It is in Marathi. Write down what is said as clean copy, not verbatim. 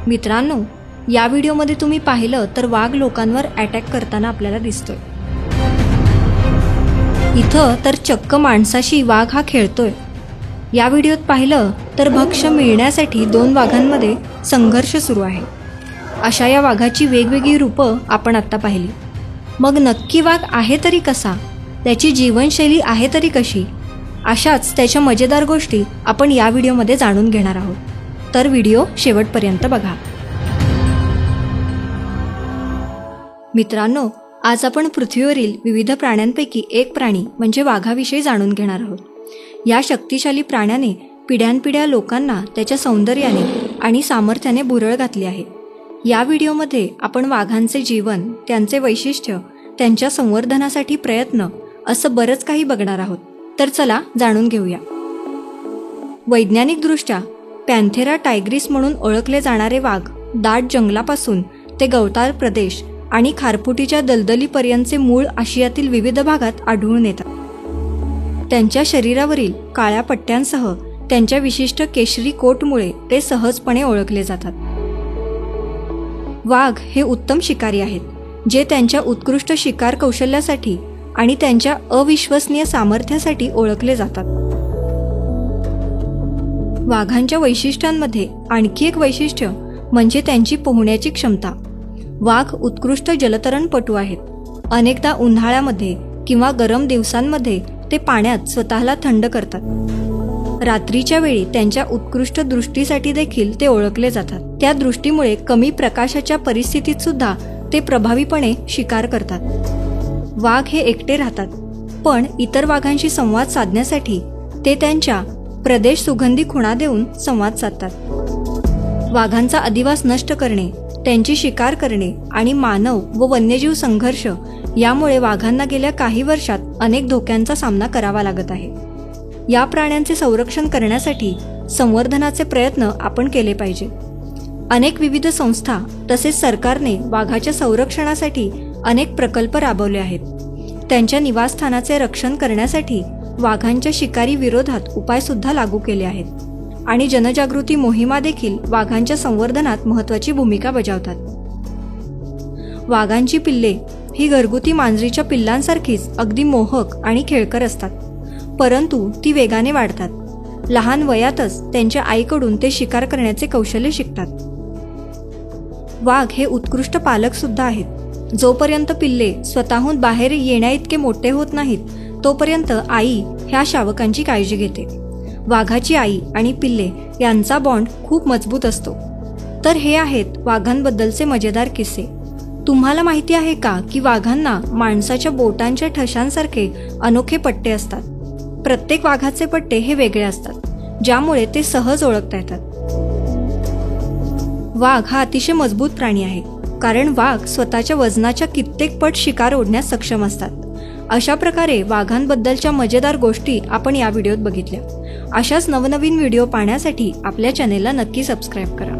मित्रांनो, या व्हिडिओमध्ये तुम्ही पाहिलं तर वाघ लोकांवर अटॅक करताना आपल्याला दिसतोय। इथं तर चक्क माणसाशी वाघ हा खेळतोय। या व्हिडिओत पाहिलं तर भक्ष्य मिळण्यासाठी दोन वाघांमध्ये संघर्ष सुरू आहे। अशा या वाघाची वेगवेगळी रूपं आपण आता पाहिली। मग नक्की वाघ आहे तरी कसा, त्याची जीवनशैली आहे तरी कशी, अशाच त्याच्या मजेदार गोष्टी आपण या व्हिडिओमध्ये जाणून घेणार आहोत। तर व्हिडिओ शेवटपर्यंत बघा। मित्रांनो, आज आपण पृथ्वीवरील विविध प्राण्यांपैकी एक प्राणी म्हणजे वाघाविषयी जाणून घेणार आहोत। या शक्तिशाली प्राण्याने पिढ्यानपिढ्या लोकांना त्याच्या सौंदर्याने आणि सामर्थ्याने भुरळ घातली आहे। या व्हिडिओमध्ये आपण वाघांचे जीवन, त्यांचे वैशिष्ट्य, त्यांच्या संवर्धनासाठी प्रयत्न असं बरंच काही बघणार आहोत। तर चला जाणून घेऊया। वैज्ञानिकदृष्ट्या पॅन्थेरा टायग्रिस म्हणून ओळखले जाणारे वाघ दाट जंगलापासून ते गवताळ प्रदेश आणि खारफुटीच्या दलदलीपर्यंतचे मूळ आशियातील विविध भागात आढळून येतात। त्यांच्या शरीरावरील काळ्या पट्ट्यांसह त्यांच्या विशिष्ट केशरी कोटमुळे ते सहजपणे ओळखले जातात। वाघ हे उत्तम शिकारी आहेत, जे त्यांच्या उत्कृष्ट शिकार कौशल्यासाठी आणि त्यांच्या अविश्वसनीय सामर्थ्यासाठी ओळखले जातात। वाघांच्या वैशिष्ट्यांमध्ये आणखी एक वैशिष्ट्य म्हणजे त्यांची पोहण्याची क्षमता। वाघ उत्कृष्ट जलतरणपटू आहेत। अनेकदा उन्हाळ्यामध्ये किंवा गरम दिवसांमध्ये ते पाण्यात स्वतःला थंड करतात। रात्रीच्या वेळी त्यांच्या उत्कृष्ट दृष्टीसाठी देखील ते ओळखले जातात। त्या दृष्टीमुळे कमी प्रकाशाच्या परिस्थितीत सुद्धा ते प्रभावीपणे शिकार करतात। वाघ हे एकटे राहतात, पण इतर वाघांशी संवाद साधण्यासाठी ते त्यांच्या प्रदेश सुगंधी खुणा देऊन संवाद साधतात। वाघांचा अधिवास नष्ट करणे, त्यांची शिकार करणे आणि मानव व वन्यजीव संघर्ष यामुळे वाघांना गेल्या काही वर्षात अनेक धोक्यांचा सामना करावा लागत आहे। या प्राण्यांचे संरक्षण करण्यासाठी संवर्धनाचे प्रयत्न आपण केले पाहिजे। अनेक विविध संस्था तसेच सरकारने वाघाच्या संरक्षणासाठी अनेक प्रकल्प राबवले आहेत। त्यांच्या निवासस्थानाचे रक्षण करण्यासाठी वाघांच्या शिकारी विरोधात उपाय सुद्धा लागू केले आहेत आणि जनजागृती मोहिमा देखील वाघांच्या संवर्धनात महत्त्वाची भूमिका बजावतात। वाघांची पिल्ले ही घरगुती मांजरीच्या पिल्लांसारखीच अगदी मोहक आणि खेळकर असतात, परंतु ती वेगाने वाढतात। लहान वयातच त्यांच्या आईकडून ते शिकार करण्याचे कौशल्य शिकतात। वाघ हे उत्कृष्ट पालक सुद्धा आहेत। जोपर्यंत पिल्ले स्वतःहून बाहेर येण्याइतके मोठे होत नाहीत, तोपर्यंत आई ह्या शावकांची काळजी घेते। वाघाची आई आणि पिल्ले यांचा बॉन्ड खूप मजबूत असतो। तर हे आहेत वाघांबद्दलचे मजेदार किस्से। तुम्हाला माहिती आहे का की वाघांना माणसाच्या बोटांच्या ठशांसारखे अनोखे पट्टे असतात। प्रत्येक वाघाचे पट्टे हे वेगळे असतात, ज्यामुळे ते सहज ओळखता येतात। वाघ हा अतिशय मजबूत प्राणी आहे, कारण वाघ स्वतःच्या वजनाच्या कित्येक पट शिकार ओढण्यास सक्षम असतात। अशा प्रकारे वाघांबद्दलच्या मजेदार गोष्टी आपण या व्हिडिओत बघितल्या। अशाच नवनवीन व्हिडिओ पाहण्यासाठी आपल्या चॅनेलला नक्की सबस्क्राईब करा।